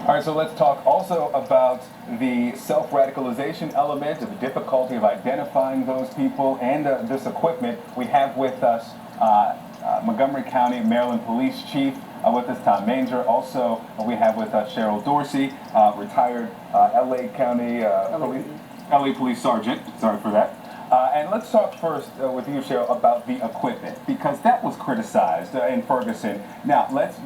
All right, so let's talk also about the self-radicalization element, the difficulty of identifying those people, and this equipment. We have with us Montgomery County, Maryland Police Chief with us, Tom Manger. Also, we have with us Cheryl Dorsey, retired LA County LA Police Sergeant. Sorry for that. And let's talk first with you, Cheryl, about the equipment, because that was criticized in Ferguson. Now, let's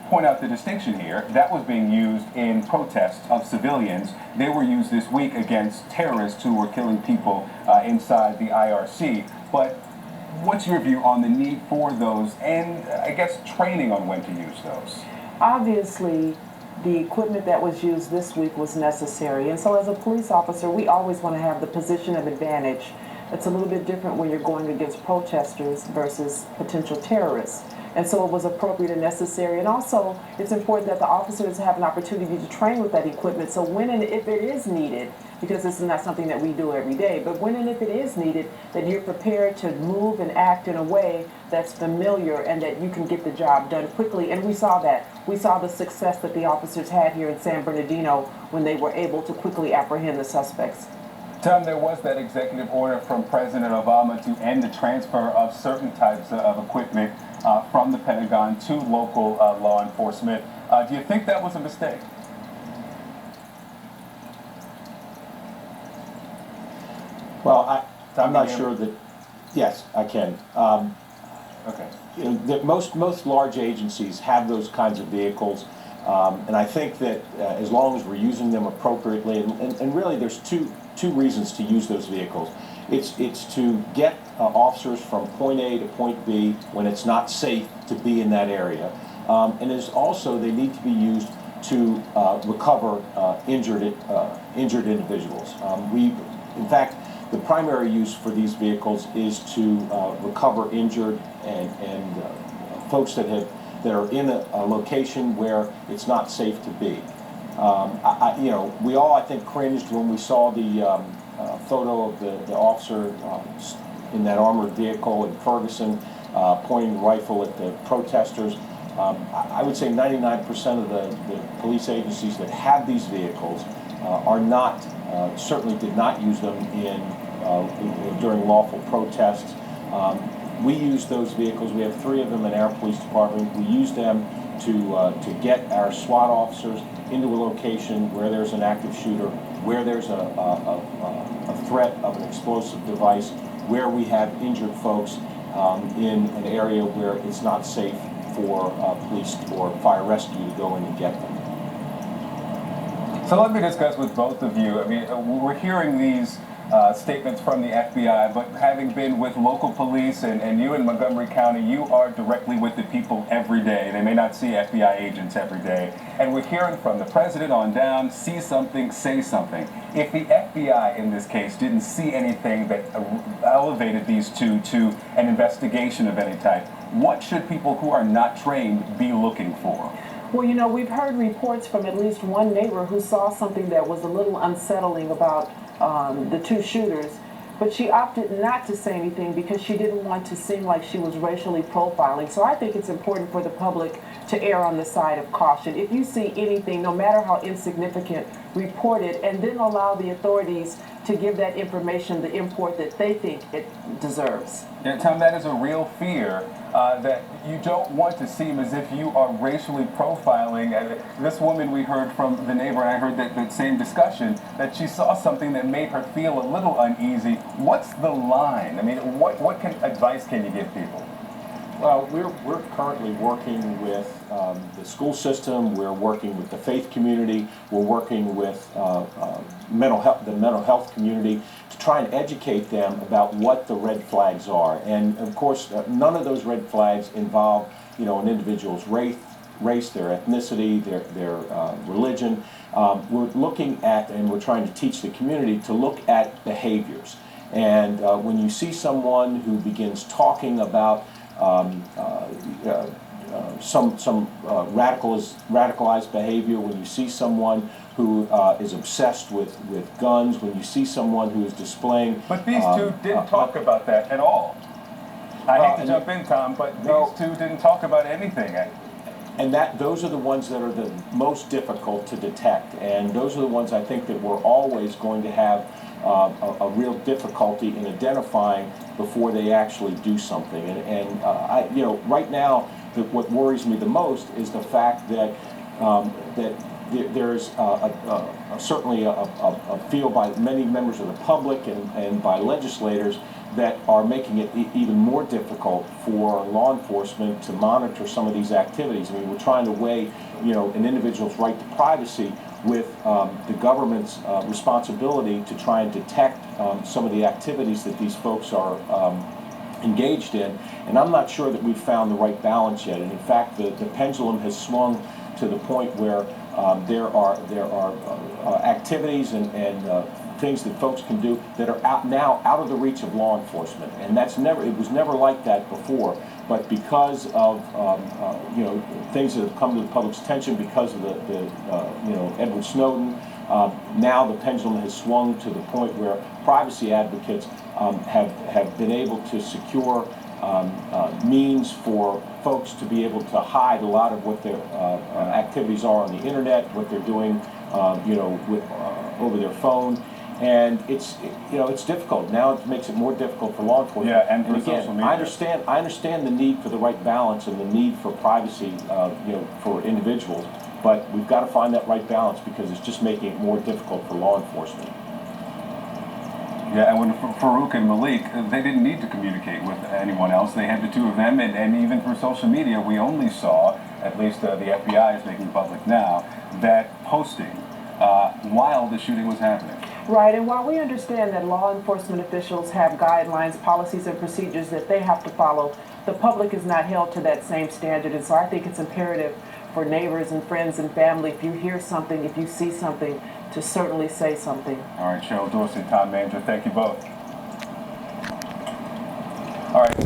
point out the distinction here. That was being used in protests of civilians. They were used this week against terrorists who were killing people inside the IRC. But what's your view on the need for those and, I guess, training on when to use those? Obviously, the equipment that was used this week was necessary. And so as a police officer, we always want to have the position of advantage. It's a little bit different when you're going against protesters versus potential terrorists. And so it was appropriate and necessary. And also, it's important that the officers have an opportunity to train with that equipment. So when and if it is needed, because this is not something that we do every day, but when and if it is needed, that you're prepared to move and act in a way that's familiar and that you can get the job done quickly. And we saw that. We saw the success that the officers had here in San Bernardino when they were able to quickly apprehend the suspects. Tom, there was that executive order from President Obama to end the transfer of certain types of equipment from the Pentagon to local law enforcement. Do you think that was a mistake? Well, I'm not sure that. Yes, I can. Okay. You know, most large agencies have those kinds of vehicles, and I think that as long as we're using them appropriately, and really there's two reasons to use those vehicles. It's to get officers from point A to point B when it's not safe to be in that area, and it's also they need to be used to recover injured individuals. In fact, the primary use for these vehicles is to recover injured and folks that are in a location where it's not safe to be. We all, I think, cringed when we saw the photo of the officer in that armored vehicle in Ferguson pointing the rifle at the protesters. I would say 99% of the police agencies that have these vehicles are not, certainly did not use them during lawful protests. We use those vehicles. We have 3 of them in our police department. We use them to get our SWAT officers into a location where there's an active shooter, where there's a threat of an explosive device, where we have injured folks in an area where it's not safe for police or fire rescue to go in and get them. So let me discuss with both of you. I mean, we're hearing these statements from the FBI, but having been with local police and you in Montgomery County, you are directly with the people every day. They may not see FBI agents every day. And we're hearing from the president on down, see something, say something. If the FBI in this case didn't see anything that elevated these two to an investigation of any type, what should people who are not trained be looking for? Well, you know, we've heard reports from at least one neighbor who saw something that was a little unsettling about the 2 shooters, but she opted not to say anything because she didn't want to seem like she was racially profiling. So I think it's important for the public to err on the side of caution. If you see anything, no matter how insignificant, report it, and then allow the authorities to give that information the import that they think it deserves. Yeah, Tom, that is a real fear, that you don't want to seem as if you are racially profiling. This woman, we heard from the neighbor, and I heard that same discussion, that she saw something that made her feel a little uneasy. What's the line? I mean, what advice can you give people? Well, we're currently working with the school system. We're working with the faith community. We're working with the mental health community to try and educate them about what the red flags are. And of course, none of those red flags involve, an individual's race, their ethnicity, their religion. We're looking at, and we're trying to teach the community to look at behaviors. And when you see someone who begins talking about some radicalized behavior, when you see someone who is obsessed with guns, when you see someone who is displaying... But these two didn't talk about that at all. I hate to jump in, Tom, but these two didn't talk about anything. And those are the ones that are the most difficult to detect, and those are the ones I think that we're always going to have a real difficulty in identifying before they actually do something. Right now, what worries me the most is the fact that there's certainly a feel by many members of the public and by legislators that are making it even more difficult for law enforcement to monitor some of these activities. I mean, we're trying to weigh, an individual's right to privacy with the government's responsibility to try and detect some of the activities that these folks are engaged in. And I'm not sure that we've found the right balance yet. And in fact, the pendulum has swung to the point where there are activities and things that folks can do that are now out of the reach of law enforcement, and it was never like that before. But because of things that have come to the public's attention because of the Edward Snowden, now the pendulum has swung to the point where privacy advocates have been able to secure means for folks to be able to hide a lot of what their activities are on the internet, what they're doing, over their phone. And it's difficult now. It makes it more difficult for law enforcement. Yeah, and for again, social media. I understand the need for the right balance and the need for privacy, for individuals. But we've got to find that right balance because it's just making it more difficult for law enforcement. Yeah, and when Farouk and Malik, they didn't need to communicate with anyone else. They had the two of them, and even through social media, we only saw, at least the FBI is making public now, that posting while the shooting was happening. Right, and while we understand that law enforcement officials have guidelines, policies, and procedures that they have to follow, the public is not held to that same standard. And so I think it's imperative for neighbors and friends and family, if you hear something, if you see something, to certainly say something. All right, Cheryl Dorsey, Tom Manger, thank you both. All right.